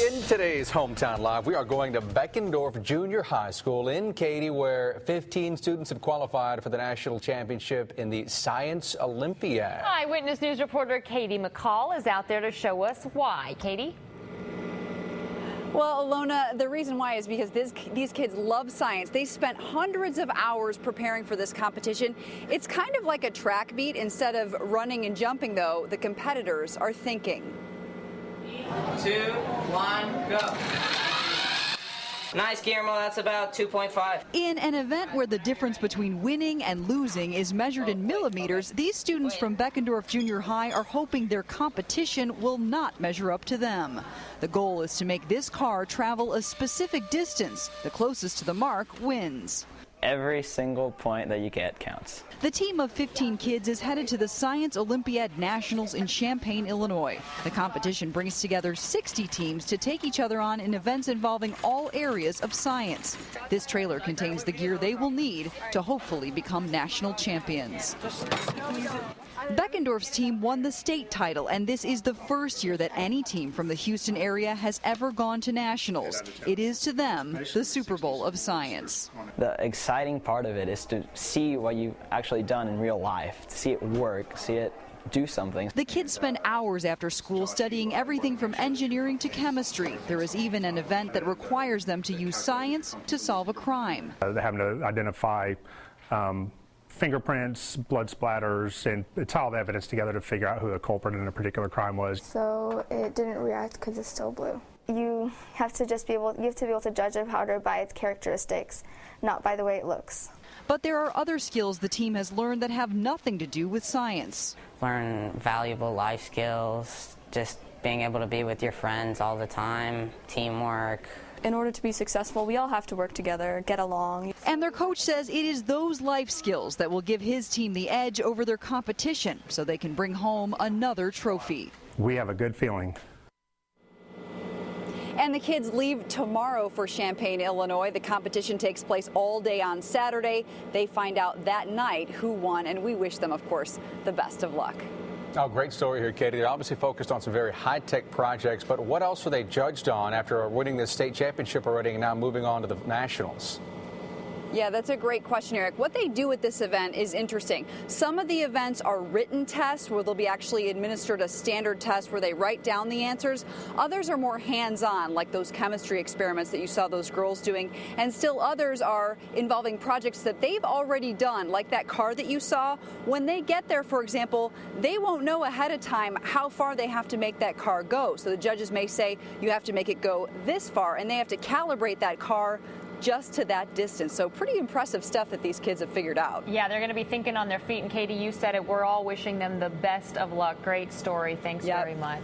In today's Hometown Live, we are going to Beckendorf Junior High School in Katy, where 15 students have qualified for the national championship in the Science Olympiad. Eyewitness News reporter Katie McCall is out there to show us why. Katie? Well, Alona, the reason why is because these kids love science. They spent hundreds of hours preparing for this competition. It's kind of like a track meet. Instead of running and jumping, though, the competitors are thinking. 2, 1, go. Nice, Guillermo. That's about 2.5. In an event where the difference between winning and losing is measured in millimeters, these students from Beckendorf Junior High are hoping their competition will not measure up to them. The goal is to make this car travel a specific distance. The closest to the mark wins. Every single point that you get counts. The team of 15 kids is headed to the Science Olympiad Nationals in Champaign, Illinois. The competition brings together 60 teams to take each other on in events involving all areas of science. This trailer contains the gear they will need to hopefully become national champions. Beckendorf's team won the state title, and this is the first year that any team from the Houston area has ever gone to nationals. It is to them the Super Bowl of science. The exciting part of it is to see what you've actually done in real life, to see it work, see it do something. The kids spend hours after school studying everything from engineering to chemistry. There is even an event that requires them to use science to solve a crime. They're having to identify fingerprints, blood splatters, and it's all the evidence together to figure out who the culprit in a particular crime was. So it didn't react because it's still blue. You have to be able to judge a powder by its characteristics, not by the way it looks. But there are other skills the team has learned that have nothing to do with science. Learn valuable life skills, just being able to be with your friends all the time, teamwork. In order to be successful, we all have to work together, get along. And their coach says it is those life skills that will give his team the edge over their competition so they can bring home another trophy. We have a good feeling. And the kids leave tomorrow for Champaign, Illinois. The competition takes place all day on Saturday. They find out that night who won, and we wish them, of course, the best of luck. Oh, great story here, Katie. They're obviously focused on some very high-tech projects, but what else were they judged on after winning the state championship already and now moving on to the nationals? Yeah, that's a great question, Eric. What they do at this event is interesting. Some of the events are written tests where they'll be actually administered a standard test where they write down the answers. Others are more hands-on, like those chemistry experiments that you saw those girls doing. And still others are involving projects that they've already done, like that car that you saw. When they get there, for example, they won't know ahead of time how far they have to make that car go. So the judges may say, you have to make it go this far, and they have to calibrate that car just to that distance. So pretty impressive stuff that these kids have figured out. Yeah, they're going to be thinking on their feet. And Katie, you said it. We're all wishing them the best of luck. Great story. Thanks very much.